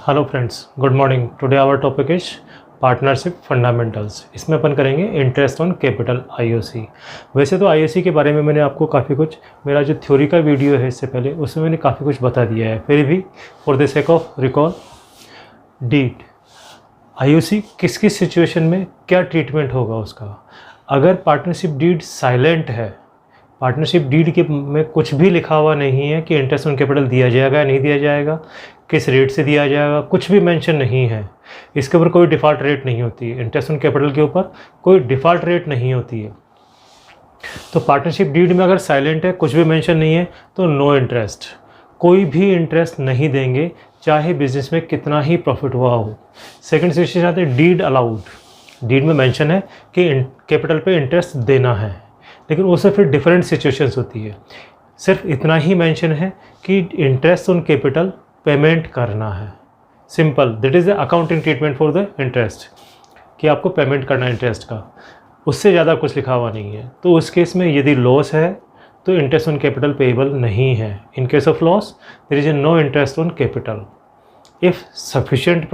Hello friends, good morning. Today our topic is partnership fundamentals. इसमें अपन करेंगे interest on capital IOC. वैसे तो आईओसी के बारे में मैंने आपको काफ़ी कुछ, मेरा जो थ्योरी का वीडियो है इससे पहले, उसमें मैंने काफ़ी कुछ बता दिया है। फिर भी for the sake of recall, deed IOC किस किस सिचुएशन में क्या ट्रीटमेंट होगा उसका। अगर पार्टनरशिप डीड साइलेंट है, पार्टनरशिप डीड के में कुछ भी लिखा हुआ नहीं है कि इंटरेस्ट ऑन कैपिटल दिया जाएगा या नहीं दिया जाएगा, किस रेट से दिया जाएगा, कुछ भी मेंशन नहीं है, इसके ऊपर कोई डिफ़ॉल्ट रेट नहीं होती है, इंटरेस्ट ऑन कैपिटल के ऊपर कोई डिफ़ॉल्ट रेट नहीं होती है। तो पार्टनरशिप डीड में अगर साइलेंट है, कुछ भी मेंशन नहीं है, तो नो इंटरेस्ट, कोई भी इंटरेस्ट नहीं देंगे, चाहे बिजनेस में कितना ही प्रॉफिट हुआ हो। सेकेंड सिचुएशन आते हैं डीड अलाउड। डीड में मेंशन है कि कैपिटल पे इंटरेस्ट देना है, लेकिन उससे फिर डिफरेंट सिचुएशंस होती है। सिर्फ इतना ही मेंशन है कि इंटरेस्ट ऑन कैपिटल पेमेंट करना है, simple, that is the accounting treatment for the interest, कि आपको पेमेंट करना है इंटरेस्ट का, उससे ज़्यादा कुछ लिखा हुआ नहीं है। तो उस केस में यदि लॉस है तो इंटरेस्ट ऑन कैपिटल पेएबल नहीं है। In case of loss there is no interest on capital. If sufficient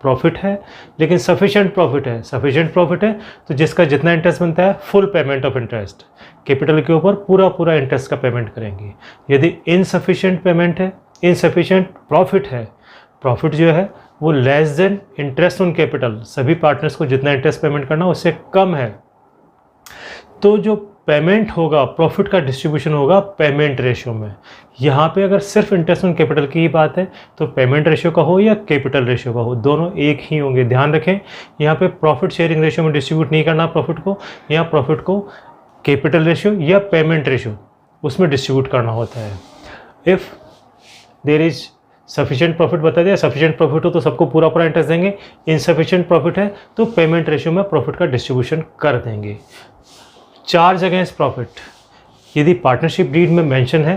profit है, लेकिन सफिशिएंट प्रॉफिट है तो जिसका जितना इंटरेस्ट बनता है full payment of interest, capital के ऊपर पूरा इंटरेस्ट का पेमेंट करेंगे। यदि इनसफिशिएंट पेमेंट है, इनसफिशिएंट प्रॉफिट है, प्रॉफिट जो है वो less than interest on capital, सभी पार्टनर्स को जितना इंटरेस्ट पेमेंट करना उससे कम है, तो जो पेमेंट होगा, प्रॉफिट का डिस्ट्रीब्यूशन होगा पेमेंट रेशियो में। यहाँ पे अगर सिर्फ इंटरेस्ट ऑन कैपिटल की ही बात है तो पेमेंट रेशियो का हो या कैपिटल रेशियो का हो, दोनों एक ही होंगे। ध्यान रखें, यहाँ पे प्रॉफिट शेयरिंग रेशियो में डिस्ट्रीब्यूट नहीं करना प्रॉफिट को, यहाँ प्रॉफिट को कैपिटल रेशियो या पेमेंट रेशियो उसमें डिस्ट्रीब्यूट करना होता है। If there is sufficient profit, बता दिया, सफिशिएंट प्रॉफिट हो तो सबको पूरा इंटरेस्ट देंगे, इनसफिशिएंट प्रॉफिट है तो पेमेंट रेशियो में प्रॉफिट का डिस्ट्रीब्यूशन कर देंगे। चार्ज अगेंस्ट प्रॉफिट, यदि पार्टनरशिप डीड में मेंशन है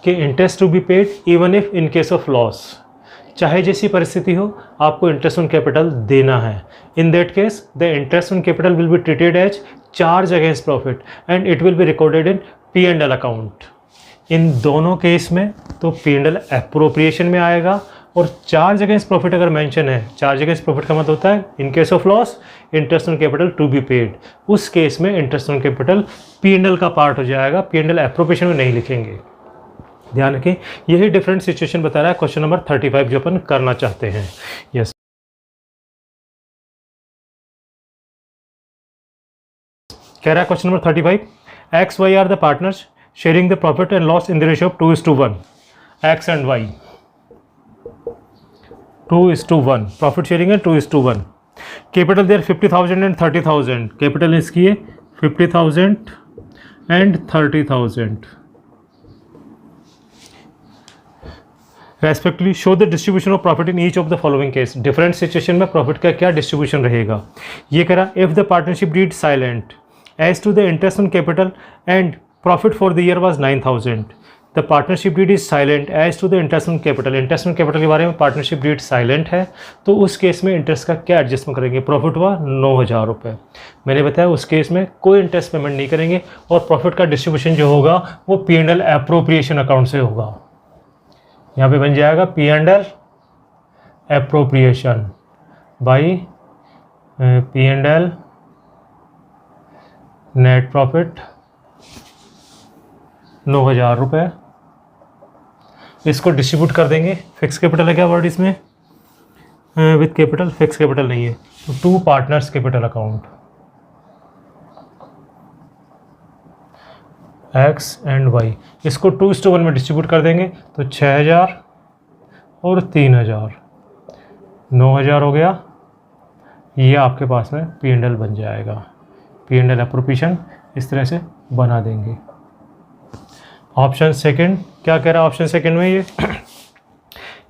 कि interest to be paid even if in case of loss, चाहे जैसी परिस्थिति हो आपको इंटरेस्ट ऑन कैपिटल देना है, in that case the interest on capital will be treated as charge against profit and it will be recorded in P&L account. इन दोनों case में तो P&L एप्रोप्रिएशन में आएगा, और चार्ज अगेंस्ट प्रॉफिट अगर मेंशन है, चार्ज अगेंस्ट प्रॉफिट का मतलब होता है in case of loss interest on capital to be paid, उस केस में इंटरेस्ट ऑन कैपिटल P&L का पार्ट हो जाएगा, P&L एप्रोप्रिएशन में नहीं लिखेंगे। ध्यान रखें, यही डिफरेंट सिचुएशन बता रहा है क्वेश्चन नंबर 35 जो अपन करना चाहते हैं। यस, कह रहा है question number 35, X Y are the partners sharing the profit and loss in the ratio of 2:1। X and Y 2:1, profit sharing है 2:1। कैपिटल देयर 50,000 एंड 30,000, कैपिटल इसकी है 50,000 and 30,000। Respectively show the distribution of profit in each of the following case. Different situation में profit का क्या distribution रहेगा, ये करा। If the partnership deed silent as to the interest on capital and profit for the year was 9,000, the partnership deed is silent as to the interest on capital. Interest on capital के बारे में partnership deed silent है, तो उस case में interest का क्या adjustment करेंगे। प्रॉफिट हुआ 9,000 रुपये, मैंने बताया उस केस में कोई इंटरेस्ट पेमेंट नहीं करेंगे, और प्रॉफिट का डिस्ट्रीब्यूशन जो होगा वो P&L एप्रोप्रिएशन अकाउंट से होगा। यहाँ पे बन जाएगा P&L appropriation by P&L net profit 9,000 रुपये, इसको डिस्ट्रीब्यूट कर देंगे। फिक्स कैपिटल है क्या वर्ड इसमें, विथ कैपिटल, फिक्स कैपिटल नहीं है, तो two partners capital account, X and Y, इसको 2:1 में डिस्ट्रीब्यूट कर देंगे, तो 6,000 और 3,000, 9,000 हो गया। ये आपके पास में P&L बन जाएगा। P&L एप्रोप्रिएशन इस तरह से बना देंगे। ऑप्शन सेकंड क्या कह रहा है, ऑप्शन सेकंड में ये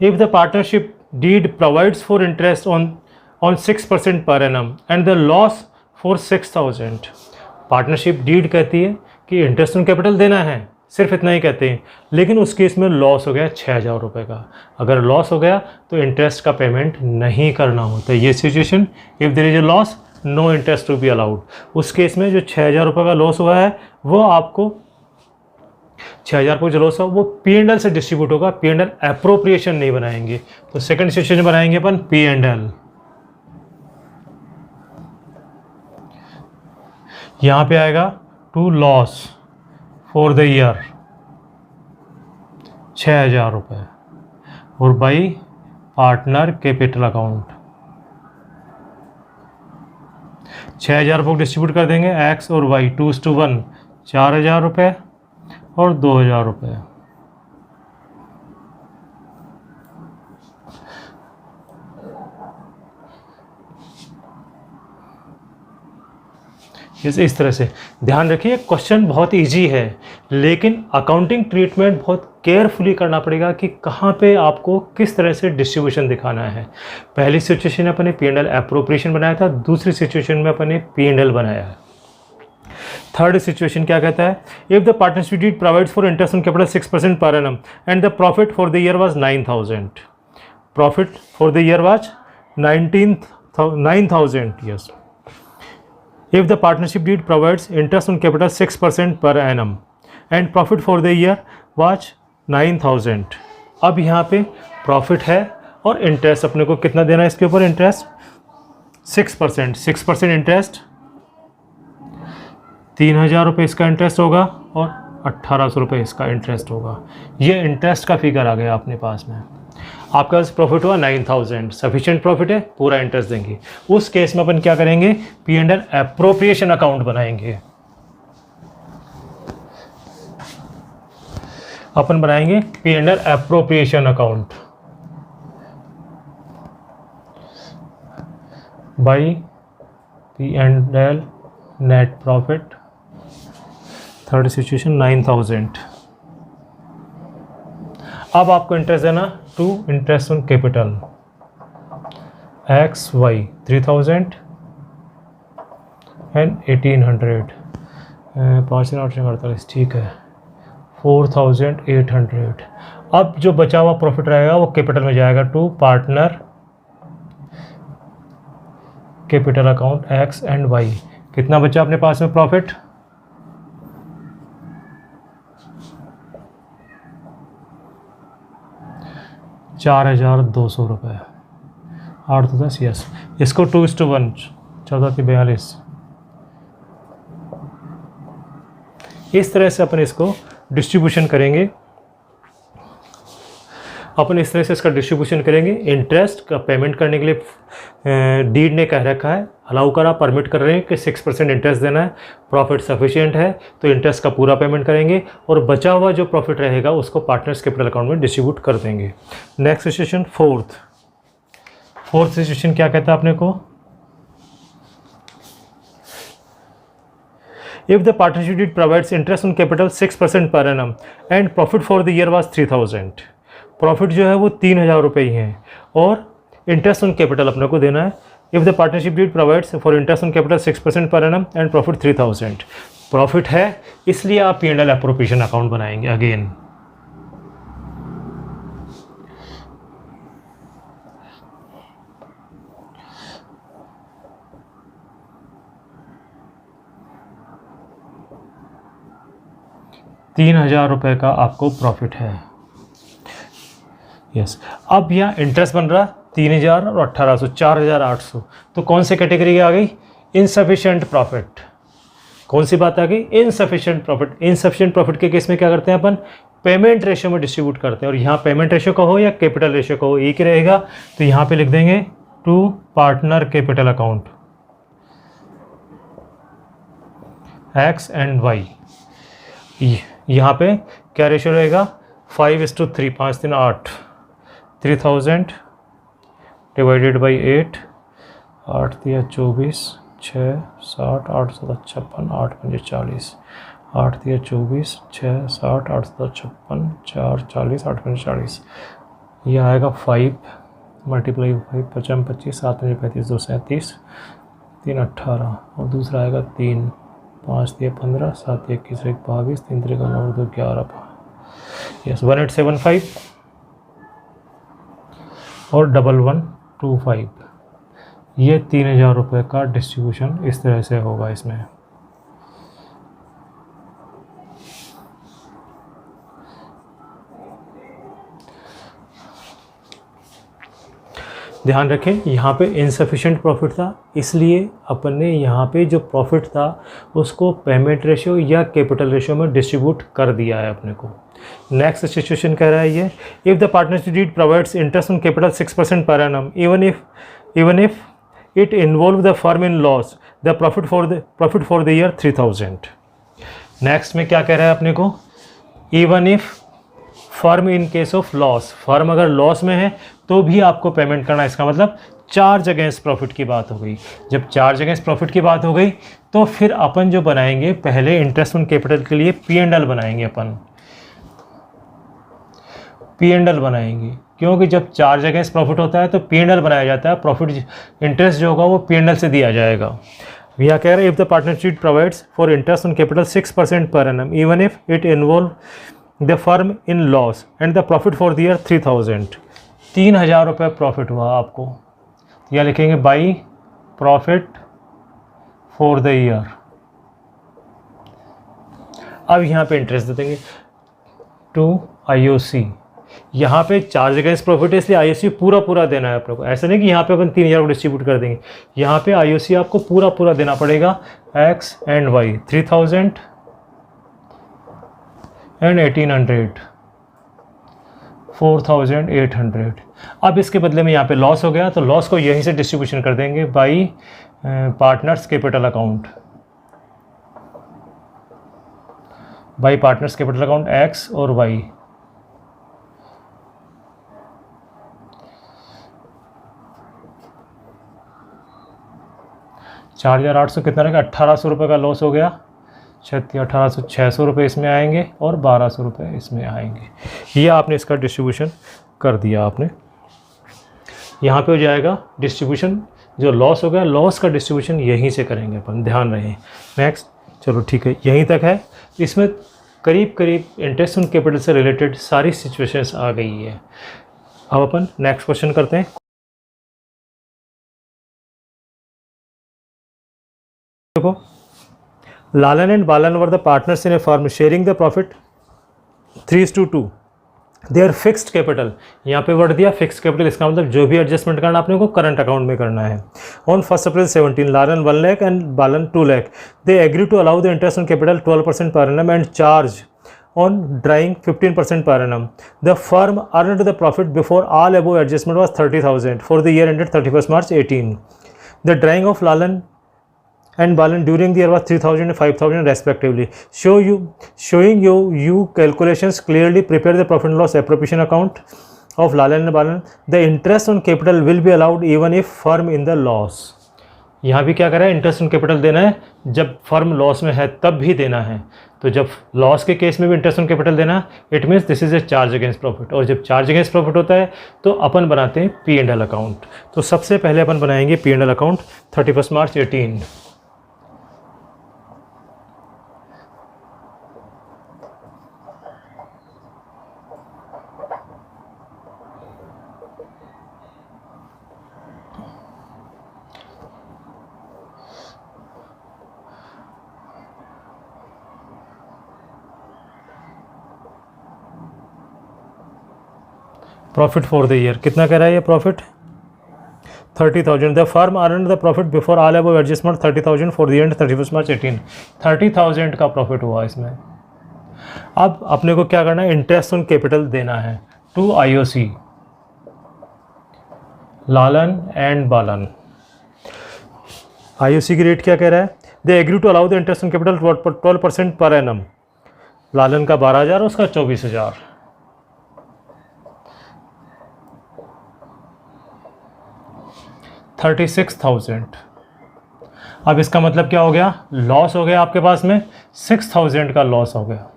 if the partnership deed provides for interest on 6% per annum and the loss for 6,000। Partnership deed कहती है कि इंटरेस्ट ऑन कैपिटल देना है, सिर्फ इतना ही कहते हैं, लेकिन उस केस में लॉस हो गया 6,000 रुपये का। अगर लॉस हो गया तो इंटरेस्ट का पेमेंट नहीं करना होता। ये situation, if there is a loss no interest to be allowed. उस केस में जो 6,000 रुपये का लॉस हुआ है वो आपको 6,000 को जो लॉस है वो P&L से डिस्ट्रीब्यूट होगा, P&L एप्रोप्रिएशन नहीं बनाएंगे। तो सेकंड सिचुएशन बनाएंगे अपन P&L। यहाँ पे आएगा to loss for the year 6,000 रुपये और बाई पार्टनर कैपिटल अकाउंट 6,000 रुपये को डिस्ट्रीब्यूट कर देंगे एक्स और वाई 2:1 4,000 रुपये और 2,000 रुपये। इस तरह से ध्यान रखिए, क्वेश्चन बहुत इजी है लेकिन अकाउंटिंग ट्रीटमेंट बहुत केयरफुली करना पड़ेगा कि कहाँ पे आपको किस तरह से डिस्ट्रीब्यूशन दिखाना है। पहली सिचुएशन में अपने P&L एप्रोप्रिएशन बनाया था, दूसरी सिचुएशन में अपने P&L बनाया है। थर्ड सिचुएशन क्या कहता है, if the partnership deed provides for interest on capital 6% per annum and the profit for the year was 9,000। Profit for the year was 9,000। Yes, if the partnership deed provides interest on capital 6% per annum and profit for the year was 9,000। अब यहाँ पे profit है और interest अपने को कितना देना है इसके ऊपर, इंटरेस्ट 6% इंटरेस्ट 3,000 रुपये इसका इंटरेस्ट होगा और 1,800 रुपये इसका इंटरेस्ट होगा। ये इंटरेस्ट का फिगर आ गया अपने पास में। आपका पास प्रॉफिट हुआ 9,000, सफिशिएंट प्रॉफिट है, पूरा इंटरेस्ट देंगे। उस केस में अपन क्या करेंगे, P&L एप्रोप्रिएशन अकाउंट बनाएंगे। अपन बनाएंगे P&L appropriation account by P&L net profit. Third situation 9,000। अब आपको इंटरेस्ट देना to interest on capital X Y 3,000 and 1,800 5,848, ठीक है 4,800। अब जो बचा हुआ प्रॉफिट रहेगा वो कैपिटल में जाएगा to partner capital account X and Y. कितना बचा अपने पास में प्रॉफिट, 4,200 रुपये। 8 तो 10, यस, इसको 2:1 14,42। इस तरह से अपन इसको डिस्ट्रीब्यूशन करेंगे। अपन इस तरह से इसका डिस्ट्रीब्यूशन करेंगे। इंटरेस्ट का पेमेंट करने के लिए डीड ने कह रखा है, अलाउ करा, परमिट कर रहे हैं कि 6% इंटरेस्ट देना है। प्रॉफिट सफिशिएंट है तो इंटरेस्ट का पूरा पेमेंट करेंगे और बचा हुआ जो प्रॉफिट रहेगा उसको पार्टनर्स कैपिटल अकाउंट में डिस्ट्रीब्यूट कर देंगे। नेक्स्ट सिचुएशन फोर्थ सिचुएशन क्या कहता है अपने को, if the partnership deed provides interest on capital 6% per annum and profit for the year was 3,000। Profit जो है वो 3,000 रुपये ही है और इंटरेस्ट ऑन कैपिटल अपने को देना है। If the partnership deed provides for interest on capital 6% per annum and profit 3,000। Profit है इसलिए आप P&L एप्रोप्रिएशन अकाउंट बनाएंगे अगेन। ₹3,000 का आपको प्रॉफिट है। यस, अब यहाँ इंटरेस्ट बन रहा 3,000 और 1,800 4,800। तो कौन से कैटेगरी आ गई, इनसफिशिएंट प्रॉफिट। कौन सी बात आ गई, इनसफिशिएंट प्रॉफिट। इनसफिशिएंट प्रॉफिट के केस में क्या करते हैं अपन, पेमेंट रेशियो में डिस्ट्रीब्यूट करते हैं। और यहाँ पेमेंट रेशियो का हो या कैपिटल रेशियो का हो, एक ही रहेगा। तो यहाँ पे लिख देंगे to partner capital account X and Y. यहाँ पे क्या रेशियो रहेगा, 5:3, 5 3 8, 3,000 डिवाइडेड बाई 8, 8 3 24, 6 60, 8 7 56, 8 5 40, 8 3 24, 6 60, 8 7 56, 4 40, 8 5 40। यह आएगा 5 मल्टीप्लाई 5 55 25, 7 5 35, 2 37, 3 18 और दूसरा आएगा 3 5 3 15, 7 21 1 22, 3 3 9 2 11। यस, 1875 और 1125। ये 3,000 रुपये का डिस्ट्रीब्यूशन इस तरह से होगा इसमें। ध्यान रखें यहाँ पे इनसफिशिएंट प्रॉफिट था, इसलिए अपन ने यहाँ पे जो प्रॉफिट था उसको पेमेंट रेशियो या कैपिटल रेशियो में डिस्ट्रीब्यूट कर दिया है अपने को। नेक्स्ट सिचुएशन कह रहा है ये, if the partnership deed provides interest on capital 6% per annum even if it involve the firm in loss the profit for the year 3000। Next में क्या कह रहा है अपने को, even if firm in case of loss, firm अगर loss में है तो भी आपको पेमेंट करना है। इसका मतलब चार्ज अगेंस्ट प्रॉफिट की बात हो गई। जब चार्ज अगेंस्ट प्रॉफिट की बात हो गई तो फिर अपन जो बनाएंगे, पहले इंटरेस्ट ऑन कैपिटल के लिए P&L बनाएंगे, अपन P&L बनाएंगे, क्योंकि जब चार्ज अगेंस्ट प्रॉफिट होता है तो P&L बनाया जाता है, प्रॉफिट इंटरेस्ट जो होगा वो P&L से दिया जाएगा। यहाँ कह रहे हैं if the partnership provides for interest on capital 6% per annum even if it involve the firm in loss and the profit for the year 3000। 3000 रुपये प्रॉफिट हुआ आपको, या लिखेंगे by profit for the year. अब यहाँ पे इंटरेस्ट दे देंगे to IOC। यहाँ पे चार्ज अगेंस्ट प्रॉफिट है इसलिए IOC पूरा देना है आपको। ऐसा नहीं कि यहाँ पे अपन 3000 को डिस्ट्रीब्यूट कर देंगे, यहाँ पे IOC आपको पूरा देना पड़ेगा। X and Y 3000 and 1800 4800। अब इसके बदले में यहाँ पे लॉस हो गया तो लॉस को यहीं से डिस्ट्रीब्यूशन कर देंगे by partners capital account, by partners capital account X और Y। $4800 कितना रहेगा, 1800 रुपये का लॉस हो गया। 1800 600 रुपये इसमें आएंगे और 1200 रुपये इसमें आएंगे। ये आपने इसका डिस्ट्रीब्यूशन कर दिया आपने। यहाँ पे हो जाएगा डिस्ट्रीब्यूशन, जो लॉस हो गया लॉस का डिस्ट्रीब्यूशन यहीं से करेंगे अपन, ध्यान रहे। नेक्स्ट, चलो ठीक है, यहीं तक है। इसमें करीब इंटरेस्ट ऑन कैपिटल से रिलेटेड सारी सिचुएशंस आ गई है। अब अपन नेक्स्ट क्वेश्चन करते हैं। देखो, Lalan and Balan were the partners in a firm sharing the profit 3:2। Their fixed capital, यहाँ पे वर्ड दिया फिक्स्ड कैपिटल, इसका मतलब जो भी एडजस्टमेंट करना आपने को करंट अकाउंट में करना है। On 1 April 17 Lalan 1 lakh and Balan 2 lakh. They agree to allow the interest on capital 12% per annum and charge on drawing 15% per annum. The firm earned the profit before all above adjustment was 30,000 for the year ended 31st March 18. The drawing of Lalan and Balan during the year was 3,000 and 5,000 respectively. Showing you calculations clearly prepare the profit and loss appropriation account of Lalan and Balan. The interest on capital will be allowed even if firm in the loss. यहाँ भी क्या करा है, interest on capital देना है, जब firm loss में है तब भी देना है। तो जब लॉस के केस में भी इंटरेस्ट ऑन कैपिटल देना है, it means this is a charge against profit. और जब चार्ज अगेंस्ट प्रॉफिट होता है तो अपन बनाते हैं P&L अकाउंट। तो सबसे पहले अपन बनाएंगे P&L account 31 March 18। Profit for the year कितना कह रहा है ये profit, 30,000। The firm earned the profit before all above adjustment 30,000 for the end 31 मार्च 18। 30,000 का प्रॉफिट हुआ इसमें। अब अपने को क्या करना है, इंटरेस्ट ऑन कैपिटल देना है to IOC, Lalan and Balan. IOC की रेट क्या कह रहा है, they agree to allow the interest on capital 12% per annum. लालन का 12,000, उसका 24,000। 36,000। अब इसका मतलब क्या हो गया, लॉस हो गया आपके पास में 6,000 का लॉस हो गया।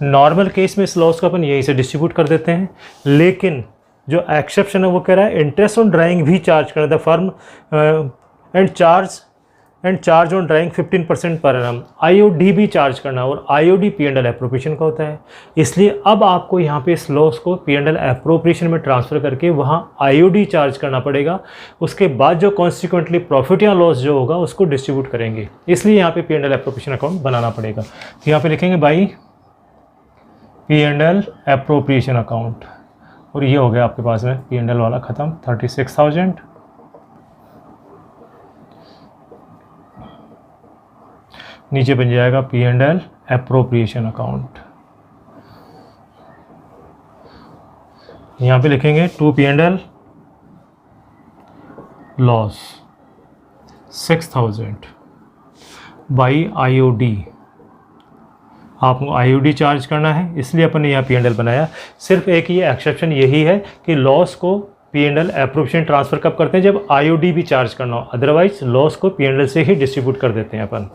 नॉर्मल केस में इस लॉस को अपन यहीं से डिस्ट्रीब्यूट कर देते हैं, लेकिन जो एक्सेप्शन है वो कह रहा है इंटरेस्ट ऑन ड्राइंग भी चार्ज करना the firm and charge on drawing 15% per annum. IOD भी चार्ज करना, और IOD P&L एप्रोप्रिएशन का होता है। इसलिए अब आपको यहाँ पे इस लॉस को P&L एप्रोप्रिएशन में ट्रांसफ़र करके वहाँ IOD चार्ज करना पड़ेगा। उसके बाद जो कॉन्सिक्वेंटली प्रॉफिट या लॉस जो होगा उसको डिस्ट्रीब्यूट करेंगे, इसलिए यहाँ पे P&L एप्रोप्रिएशन अकाउंट बनाना पड़ेगा। तो यहाँ पे लिखेंगे बाई P&L एप्रोप्रिएशन अकाउंट, और ये हो गया आपके पास में P&L वाला ख़त्म 36,000। नीचे बन जाएगा P&L एप्रोप्रिएशन अकाउंट। यहाँ पे लिखेंगे to P&L loss 6,000 by IOD। आपको IOD चार्ज करना है, इसलिए अपन ने यहाँ P&L बनाया। सिर्फ एक ये एक्सेप्शन यही है कि लॉस को P&L एप्रोप्रिएशन ट्रांसफ़र कब करते हैं, जब IOD भी चार्ज करना हो, अदरवाइज लॉस को P&L से ही डिस्ट्रीब्यूट कर देते हैं अपन।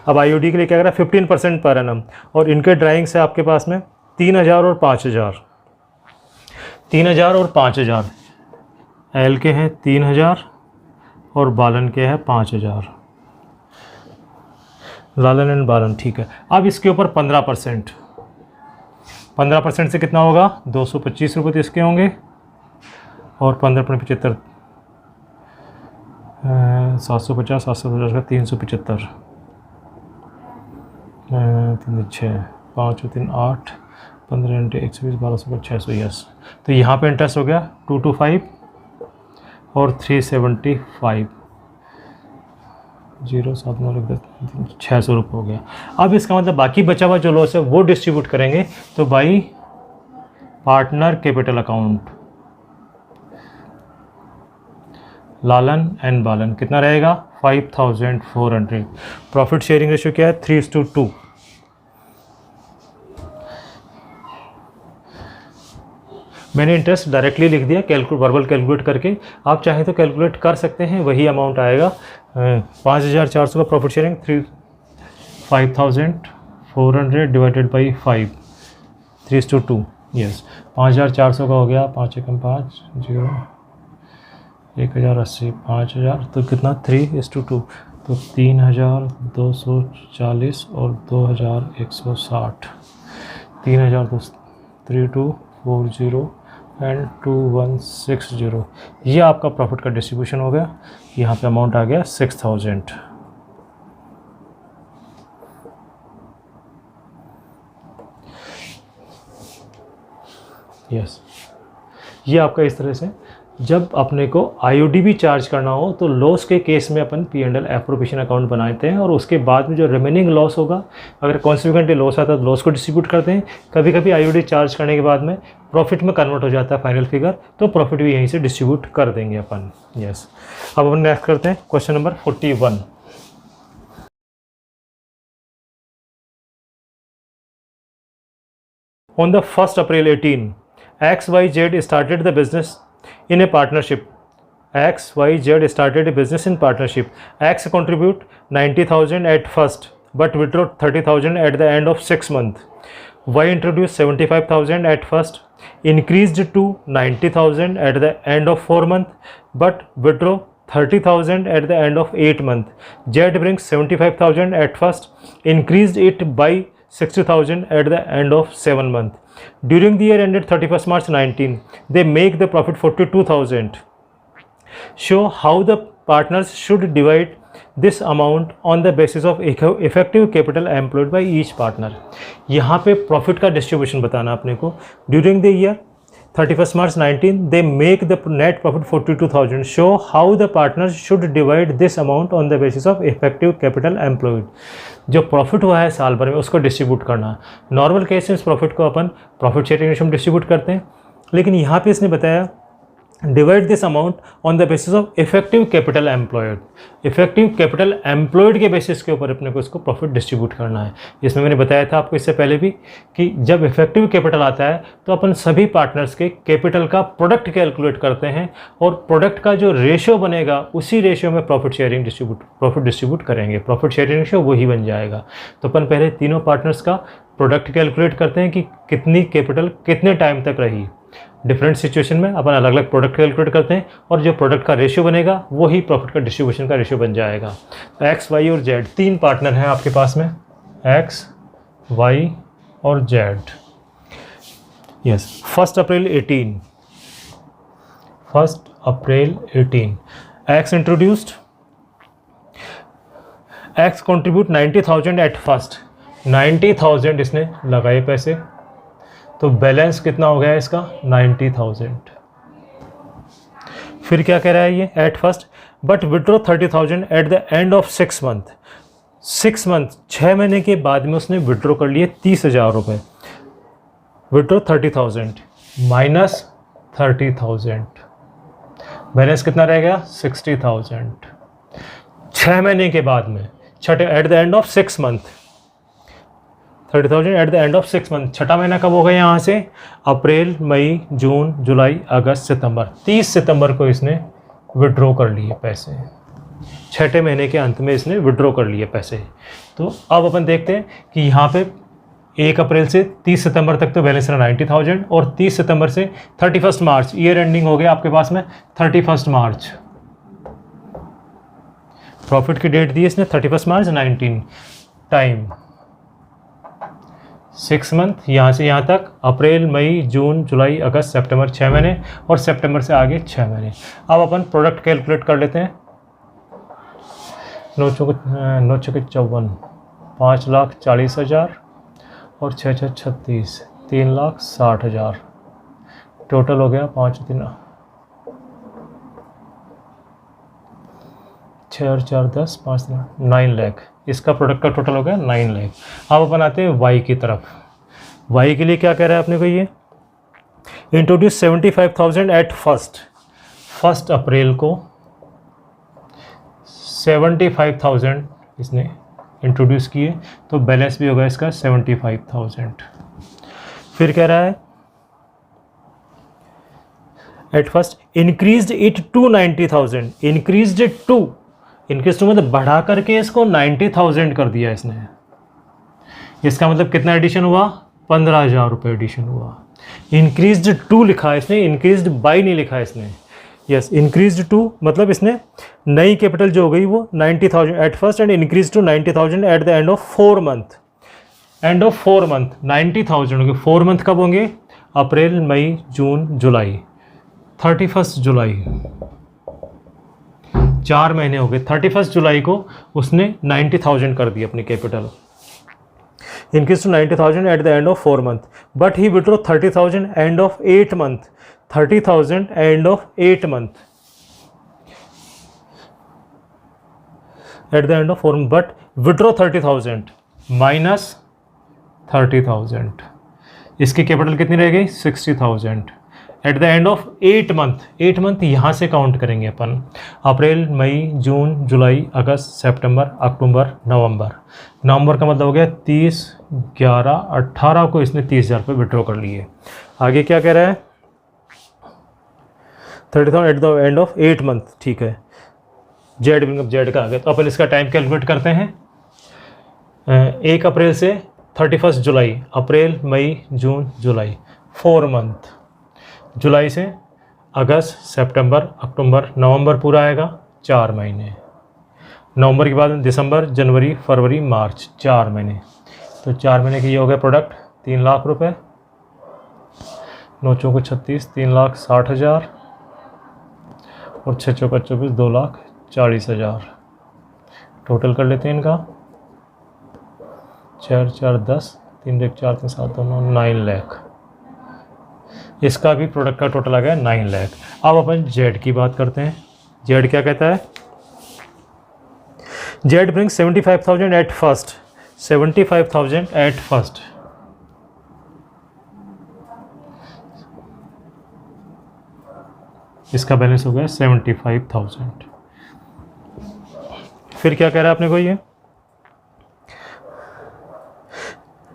अब IOD के लिए क्या करा 15% पर एनम, और इनके ड्राइंग्स है आपके पास में 3,000 और 5,000। 3,000 और 5,000 एल के हैं 3,000 और बालन के हैं 5,000। लालन एंड बालन, ठीक है। अब इसके ऊपर 15%, 15% से कितना होगा 225 रुपये तो इसके होंगे, और 15/75 750, 750 का 375, 3 6 5 3 8 15 × 120 1200 600, यस। तो यहाँ पे इंटरेस्ट हो गया 225 और 375, 079 600 रुपये हो गया। अब इसका मतलब बाकी बचा हुआ जो लॉस है वो डिस्ट्रीब्यूट करेंगे तो by partner capital account Lalan and बालन कितना रहेगा 5,400। प्रॉफिट शेयरिंग रेशियो क्या है 3:2। मैंने इंटरेस्ट डायरेक्टली लिख दिया वर्बल कैलकुलेट करके, आप चाहें तो कैलकुलेट कर सकते हैं, वही अमाउंट आएगा। 5,400 का profit sharing 5,400 divided by 5 3:2, yes. 5,400 का हो गया 5 एकम 5 0 1,080 5,000 तो कितना 3:2, तो 3,240 और 2,160, 3,23240 एंड 2,160। ये आपका प्रॉफिट का डिस्ट्रीब्यूशन हो गया। यहाँ पे अमाउंट आ गया 6,000। यस, ये आपका इस तरह से जब अपने को IOD भी चार्ज करना हो तो लॉस के केस में अपन P&L एप्रोप्रिएशन अकाउंट बनाते हैं, और उसके बाद में जो रिमेनिंग लॉस होगा, अगर कॉन्सिक्वेंटली लॉस आता है तो लॉस को डिस्ट्रीब्यूट करते हैं। कभी कभी IOD चार्ज करने के बाद में प्रॉफिट में कन्वर्ट हो जाता है फाइनल फिगर, तो प्रॉफिट भी यहीं से डिस्ट्रीब्यूट कर देंगे अपन। यस, अब अपन नेक्स्ट करते हैं question number 41। On the 1st April 18, XYZ started the business in a partnership. XYZ started a business in partnership. X contribute 90,000 at first, but withdraw 30,000 at the end of 6 months. Y introduced 75,000 at first, increased to 90,000 at the end of 4 months, but withdraw 30,000 at the end of 8 months. Z brings 75,000 at first, increased it by 60,000 at the end of 7 months. During the year ended 31st March 19, they make the profit 42,000. Show how the partners should divide this amount on the basis of effective capital employed by each partner. यहाँ पे profit का distribution बताना अपने को। During the year 31st March 19, they make the net profit 42,000. Show how the partners should divide this amount on the basis of effective capital employed. जो profit हुआ है साल भर में उसको डिस्ट्रीब्यूट करना। नॉर्मल केस में इस प्रॉफिट को अपन प्रॉफिट शेयरिंग रेशियो में डिस्ट्रीब्यूट करते हैं, लेकिन यहाँ पे इसने बताया divide this amount on the basis of effective capital employed. Effective capital employed के बेसिस के ऊपर अपने को इसको प्रॉफिट डिस्ट्रीब्यूट करना है। इसमें मैंने बताया था आपको इससे पहले भी कि जब इफेक्टिव कैपिटल आता है तो अपन सभी पार्टनर्स के कैपिटल का प्रोडक्ट कैलकुलेट करते हैं, और प्रोडक्ट का जो रेशियो बनेगा उसी रेशियो में प्रॉफिट डिस्ट्रीब्यूट करेंगे। प्रॉफिट शेयरिंग रेशियो वही बन जाएगा। तो अपन पहले तीनों पार्टनर्स का प्रोडक्ट कैलकुलेट करते हैं कि कितनी कैपिटल कितने टाइम तक रही। डिफरेंट सिचुएशन में अपन अलग अलग प्रोडक्ट कैलकुलेट करते हैं, और जो प्रोडक्ट का रेशियो बनेगा वही प्रॉफिट का डिस्ट्रीब्यूशन का रेशियो बन जाएगा। एक्स वाई और जेड तीन पार्टनर हैं आपके पास में, एक्स वाई और Z. Yes, 1st April 18, 1st April 18, x introduced, x contribute 90,000 at first. 90,000 इसने लगाए पैसे, तो बैलेंस कितना हो गया इसका 90,000। फिर क्या कह रहा है ये, at first but withdraw 30,000 eight the end of 6 month. 6 month 6 महीने के बाद में उसने विड्रॉ कर लिए 30,000 रुपये। विड्रॉ 30,000 माइनस 30,000, बैलेंस कितना रहेगा 60,000। 6 महीने के बाद में, छठे eight the end of 6 month, 30,000 eight the end of 6 month. छठा महीना कब होगा यहाँ से, अप्रैल मई जून जुलाई अगस्त सितंबर। 30 सितंबर को इसने विड्रॉ कर लिए पैसे, छठे महीने के अंत में इसने विड्रॉ कर लिए पैसे। तो अब अपन देखते हैं कि यहाँ पे 1 अप्रैल से 30 सितंबर तक तो बैलेंस रहा 90,000 और 30 सितंबर से 31 मार्च, ईयर एंडिंग हो गया आपके पास में 31 मार्च। प्रॉफिट की डेट दी इसने 31 मार्च 19, टाइम 6 मंथ, यहाँ से यहाँ तक अप्रैल मई जून जुलाई अगस्त सितंबर 6 महीने और सितंबर से आगे 6 महीने। अब अपन प्रोडक्ट कैलकुलेट कर लेते हैं। 9 चौके 54, 5,40,000 और 6 6 36, 3,60,000। टोटल हो गया 5 3 6 और 4 10, 5 9 लाख। इसका प्रोडक्ट का टोटल हो गया 9 लाख। अब अपन आते हैं वाई की तरफ। वाई के लिए क्या कह रहा है अपने को, ये इंट्रोड्यूस 75,000 एट फर्स्ट अप्रैल को 75,000 इसने इंट्रोड्यूस किए, तो बैलेंस भी होगा इसका 75,000। फिर कह रहा है at first increased it to 90,000, increased to मतलब बढ़ा करके इसको 90,000 कर दिया इसने। इसका मतलब कितना एडिशन हुआ, 15,000 रुपये एडिशन हुआ। इंक्रीज्ड टू लिखा है इसने, इंक्रीज्ड बाई नहीं लिखा है इसने। यस, इंक्रीज्ड टू मतलब इसने नई कैपिटल जो हो गई वो 90,000 at first and increase to 90,000 at the end of 4 month. End of 4 month 90,000 होंगे। 4 मंथ कब होंगे, अप्रैल मई जून जुलाई, 31 जुलाई, 4 महीने हो गए। 31 जुलाई को उसने 90,000 कर दी अपनी capital, increase to 90,000 at the end of 4 month, but he withdraw 30,000 end of 8 month, 30,000 end of 8 month at the end of 4 month, but withdraw 30,000 minus 30,000। इसकी कैपिटल कितनी रह गई 60,000 at the end of 8 month. 8 month यहाँ से count करेंगे अपन, अप्रैल मई जून जुलाई अगस्त सितंबर अक्टूबर नवंबर। नवंबर का मतलब हो गया 30 11 18 को इसने 30,000 रुपये विड्रॉ कर लिए। आगे क्या कह रहा है, 30,000 eight the end of 8 month. ठीक है, जेड का आ गया, तो अपन इसका टाइम कैलकुलेट करते हैं। 1 अप्रैल से 31 जुलाई, अप्रैल मई जून जुलाई 4 मंथ, जुलाई से अगस्त सितंबर अक्टूबर नवंबर पूरा आएगा 4 महीने। नवंबर के बाद दिसंबर जनवरी फरवरी मार्च 4 महीने। तो 4 महीने की ये हो गया प्रोडक्ट 3 लाख रुपए। 9 चौके 36, 3,60,000 और 6 चौका 24, 2,40,000। टोटल कर लेते हैं इनका, 4 4 10, 3 1 4 3 7 2 9 लाख। इसका भी प्रोडक्ट का टोटल आ गया 9 लाख। अब अपन जेड की बात करते हैं। जेड क्या कहता है, Z bring 75,000 at first, 75,000 at first. इसका बैलेंस हो गया 75,000। फिर क्या कह रहा है अपने को ये,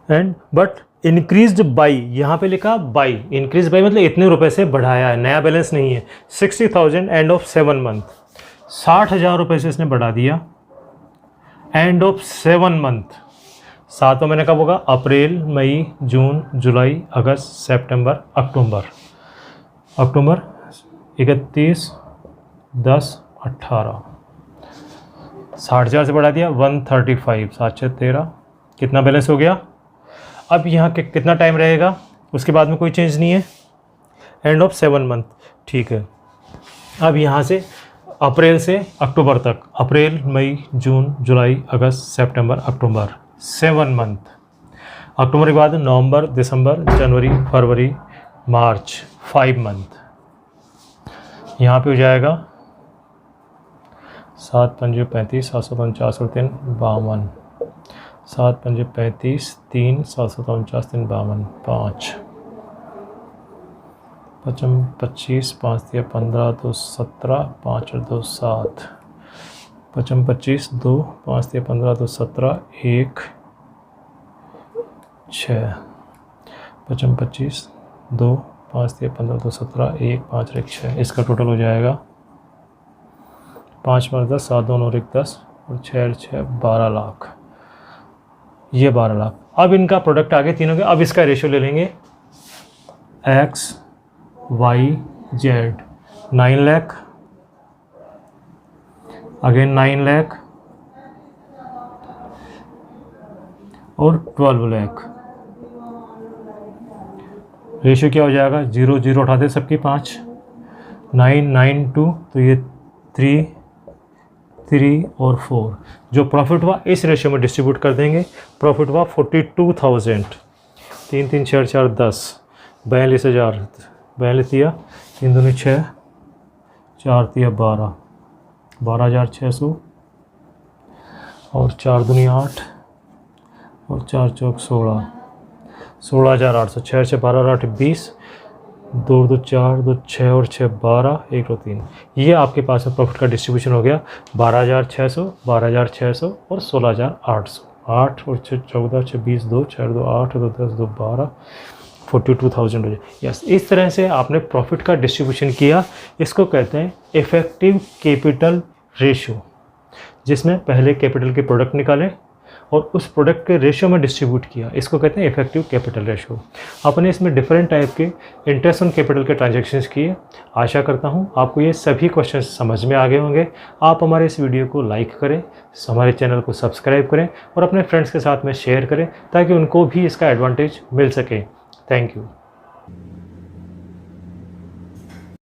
एंड बट इंक्रीज्ड बाई, यहाँ पे लिखा बाई, इंक्रीज बाई मतलब इतने रुपए से बढ़ाया है, नया बैलेंस नहीं है। 60,000 एंड ऑफ 7 मंथ, 60,000 रुपये से इसने बढ़ा दिया एंड ऑफ 7 मंथ। 7वां महीने कब होगा, अप्रैल मई जून जुलाई अगस्त सितंबर अक्टूबर। 31 10 18, 60,000 से बढ़ा दिया 135, 7 6 13, कितना बैलेंस हो गया। अब यहाँ के कितना टाइम रहेगा, उसके बाद में कोई चेंज नहीं है, एंड ऑफ 7 मंथ। ठीक है, अब यहाँ से अप्रैल से अक्टूबर तक, अप्रैल मई जून जुलाई अगस्त सितंबर अक्टूबर 7 मंथ। अक्टूबर के बाद नवंबर, दिसंबर, जनवरी, फरवरी, मार्च, 5 मंथ। यहाँ पे हो जाएगा 7 पंजे 35, 749 और 3 52, 7 पंजे 35, 3 749 3 52, 5 55 25, 5 दिया 15, 2 17, 5 और 2 7, 55 25, 2 5 दिया 15, 2 17, 1 6, 55 25, 2 5 दिया 15, 2 17, 1 5 और 1 6। इसका टोटल हो जाएगा 5 5 10, 7 2 9 1 10 और 6 6 12 लाख। ये 12 लाख। अब इनका प्रोडक्ट आगे तीनों के, अब इसका रेशियो ले लेंगे X Y Z। 9 lakh, again 9 lakh और 12 लाख। रेशियो क्या हो जाएगा? 0 0 उठा दे सबकी 5, 9 9 2, तो ये 3 3 और 4। जो प्रॉफिट हुआ इस रेशियो में डिस्ट्रीब्यूट कर देंगे। प्रॉफिट हुआ 42,000। 3 3 4 4 10, 42,000। 42 दिया, 3 दूनी 6, 4 दिया 12, 12,600 और 4 दूनी 8 और 4 चौक 16, 16,800। 6 6 12 8 20, 2 2 4 2 6 और 6 12, 1 2 3। ये आपके पास में प्रॉफिट का डिस्ट्रीब्यूशन हो गया 12,600, 12,600 और 16,800। 8 और 6 14, 6 20, 2 4 2 8 2 10 2 12, 42,000 हो जाए। यस, इस तरह से आपने प्रॉफिट का डिस्ट्रीब्यूशन किया। इसको कहते हैं इफ़ेक्टिव कैपिटल रेशियो, जिसमें पहले कैपिटल के प्रोडक्ट निकाले और उस प्रोडक्ट के रेशियो में डिस्ट्रीब्यूट किया। इसको कहते हैं इफेक्टिव कैपिटल रेशियो। आपने इसमें डिफरेंट टाइप के इंटरेस्ट ऑन कैपिटल के ट्रांजैक्शंस किए। आशा करता हूं आपको ये सभी क्वेश्चंस समझ में आ गए होंगे। आप हमारे इस वीडियो को लाइक करें, हमारे चैनल को सब्सक्राइब करें और अपने फ्रेंड्स के साथ में शेयर करें ताकि उनको भी इसका एडवांटेज मिल सके। Thank you.